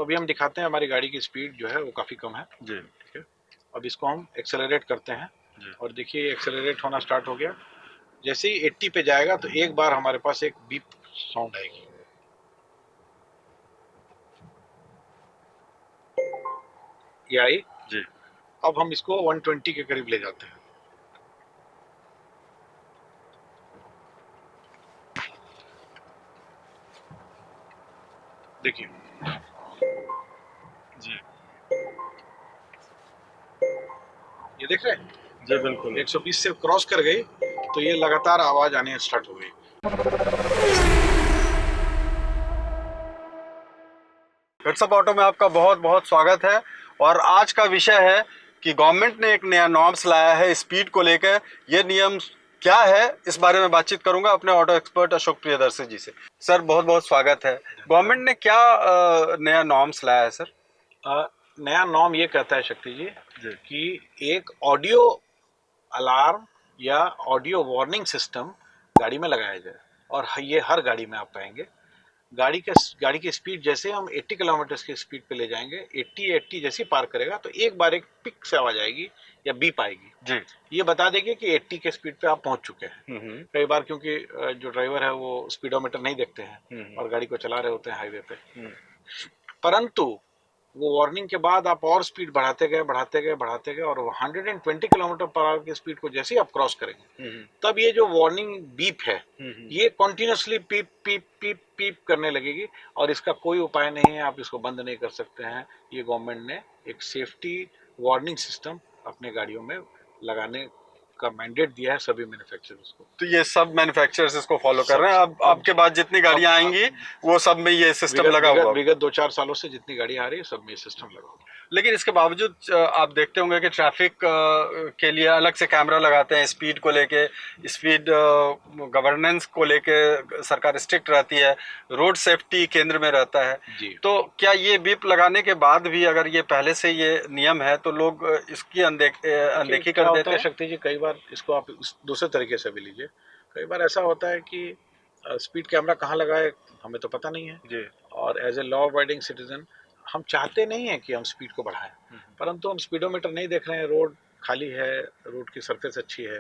तो अभी हम दिखाते हैं हमारी गाड़ी की स्पीड जो है वो काफ़ी कम है जी। ठीक है। अब इसको हम एक्सेलरेट करते हैं जी। और देखिए एक्सेलरेट होना स्टार्ट हो गया। जैसे ही 80 पे जाएगा तो एक बार हमारे पास एक बीप साउंड आएगी। ये आई। जी। अब हम इसको 120 के करीब ले जाते हैं। देखिए जी। ये देख रहे हैं जी बिल्कुल। 120 से क्रॉस कर गई तो ये लगातार आवाज आने स्टार्ट हो गई। व्हाट्सएप ऑटो में आपका बहुत बहुत स्वागत है। और आज का विषय है कि गवर्नमेंट ने एक नया नॉर्म्स लाया है स्पीड को लेकर। ये नियम क्या है इस बारे में बातचीत करूंगा अपने ऑटो एक्सपर्ट अशोक प्रियदर्शी जी से। सर बहुत बहुत स्वागत है। गवर्नमेंट ने क्या नया नॉर्म्स लाया है सर? नया नॉर्म ये कहता है शक्ति जी जी। कि एक ऑडियो अलार्म या ऑडियो वार्निंग सिस्टम गाड़ी में लगाया जाए और ये हर गाड़ी में आप पाएंगे। गाड़ी की स्पीड जैसे हम 80 किलोमीटर की स्पीड पे ले जाएंगे, 80 जैसी पार करेगा तो एक बार एक पिक से आवाज आएगी या बीप आएगी जी। ये बता देगी कि 80 के स्पीड पे आप पहुंच चुके हैं। कई बार क्योंकि जो ड्राइवर है वो स्पीडोमीटर नहीं देखते हैं और गाड़ी को चला रहे होते हैं हाईवे पे, परंतु वो वार्निंग के बाद आप और स्पीड बढ़ाते गए और 120 किलोमीटर पर आवर की स्पीड को जैसे ही आप क्रॉस करेंगे तब ये जो वार्निंग बीप है ये कॉन्टिन्यूसली पीप पीप पीप पीप करने लगेगी और इसका कोई उपाय नहीं है, आप इसको बंद नहीं कर सकते हैं। ये गवर्नमेंट ने एक सेफ्टी वार्निंग सिस्टम अपने गाड़ियों में लगाने का मैंडेट दिया है सभी मैन्युफैक्चरर्स को। तो ये सब मैन्युफैक्चरर्स इसको फॉलो कर रहे हैं। अब आपके बाद जितनी गाड़ियां आएंगी वो सब में ये सिस्टम लगा हुआ। विगत 2-4 सालों से जितनी गाड़ी आ रही है सब में ये सिस्टम लगा हुआ। लेकिन इसके बावजूद आप देखते होंगे कि ट्रैफिक के लिए अलग से कैमरा लगाते हैं। स्पीड को लेके, स्पीड गवर्नेंस को लेके सरकार स्ट्रिक्ट रहती है, रोड सेफ्टी केंद्र में रहता है जी। तो क्या ये बीप लगाने के बाद भी अगर ये पहले से ये नियम है तो लोग इसकी अनदेखी कर देते हैं? शक्ति जी कई बार इसको आप दूसरे तरीके से भी लीजिए। कई बार ऐसा होता है कि स्पीड कैमरा कहाँ लगाए हमें तो पता नहीं है जी। और as a law abiding citizen हम चाहते नहीं है कि हम स्पीड को बढ़ाएं, परंतु हम स्पीडोमीटर नहीं देख रहे हैं, रोड खाली है, रोड की सरफेस अच्छी है,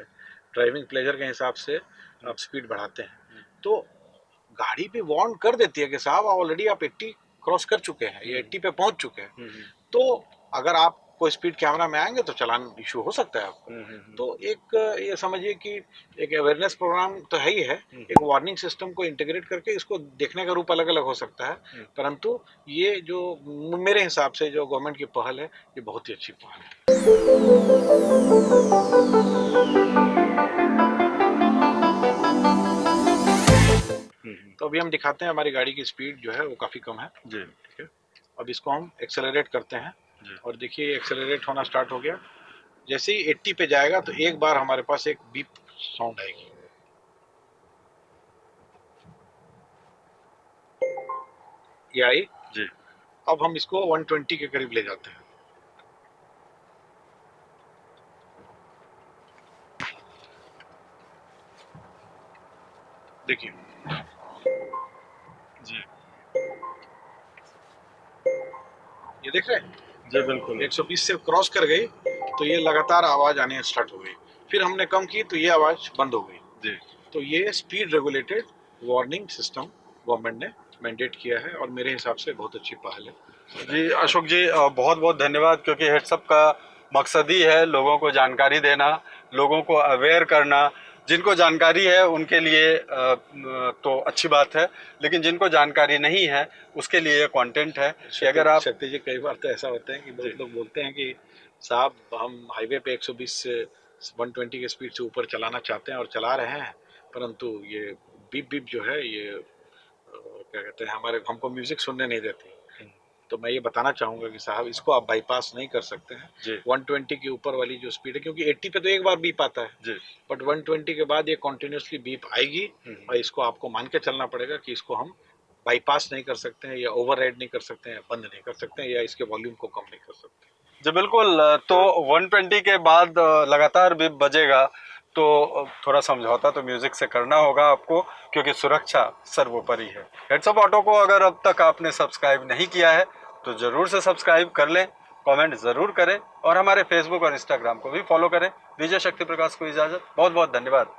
ड्राइविंग प्लेजर के हिसाब से आप स्पीड बढ़ाते हैं तो गाड़ी भी वार्न कर देती है कि साहब ऑलरेडी आप 80 क्रॉस कर चुके हैं, ये 80 पे पहुंच चुके हैं। तो अगर आप कोई स्पीड कैमरा में आएंगे तो चालान इशू हो सकता है आपको। तो एक ये समझिए कि एक अवेयरनेस प्रोग्राम तो है ही है, एक वार्निंग सिस्टम को इंटीग्रेट करके इसको देखने का रूप अलग अलग हो सकता है, परंतु ये जो मेरे हिसाब से जो गवर्नमेंट की पहल है ये बहुत ही अच्छी पहल है। तो अभी हम दिखाते हैं हमारी गाड़ी की स्पीड जो है वो काफ़ी कम है जी। ठीक है। अब इसको हम एक्सेलरेट करते हैं और देखिए एक्सेलरेट होना स्टार्ट हो गया। जैसे ही 80 पे जाएगा तो एक बार हमारे पास एक बीप साउंड आएगी। ये आई। जी। अब हम इसको 120 के करीब ले जाते हैं। देखिए जी। ये देख रहे हैं जी बिल्कुल। 120 से क्रॉस कर गई तो ये लगातार आवाज आने स्टार्ट हो गई, फिर हमने कम की तो ये आवाज बंद हो गई। जी। तो ये speed regulated warning system government ने मैंडेट किया है और मेरे हिसाब से बहुत अच्छी पहल है। जी अशोक जी बहुत बहुत धन्यवाद, क्योंकि हेडसअप का मकसद ही है लोगों को जानकारी देना, लोगों को अवेयर करना। जिनको जानकारी है उनके लिए तो अच्छी बात है, लेकिन जिनको जानकारी नहीं है उसके लिए ये कंटेंट है कि अगर आप शक्ति जी कई बार तो ऐसा होता है कि बहुत लोग बोलते हैं कि साहब हम हाईवे पे 120 से 120 की स्पीड से ऊपर चलाना चाहते हैं और चला रहे हैं, परंतु ये बीप बीप जो है ये क्या कहते हैं हमको म्यूजिक सुनने नहीं देती। तो मैं ये बताना चाहूंगा कि साहब इसको आप बाईपास नहीं कर सकते हैं। 120 के ऊपर वाली जो स्पीड है, क्योंकि 80 पे तो एक बार बीप आता है बट 120 के बाद ये कॉन्टिन्यूसली बीप आएगी और इसको आपको मान के चलना पड़ेगा कि इसको हम बाईपास नहीं कर सकते हैं या ओवरराइड नहीं कर सकते हैं, बंद नहीं कर सकते हैं या इसके वॉल्यूम को कम नहीं कर सकते। जी बिल्कुल। तो 120 के बाद लगातार बीप बजेगा तो थोड़ा समझौता तो म्यूजिक से करना होगा आपको, क्योंकि सुरक्षा सर्वोपरि है। हेडसअप ऑटो को अगर अब तक आपने सब्सक्राइब नहीं किया है तो ज़रूर से सब्सक्राइब कर लें, कमेंट ज़रूर करें और हमारे फेसबुक और इंस्टाग्राम को भी फॉलो करें। विजय शक्ति प्रकाश को इजाज़त, बहुत बहुत धन्यवाद।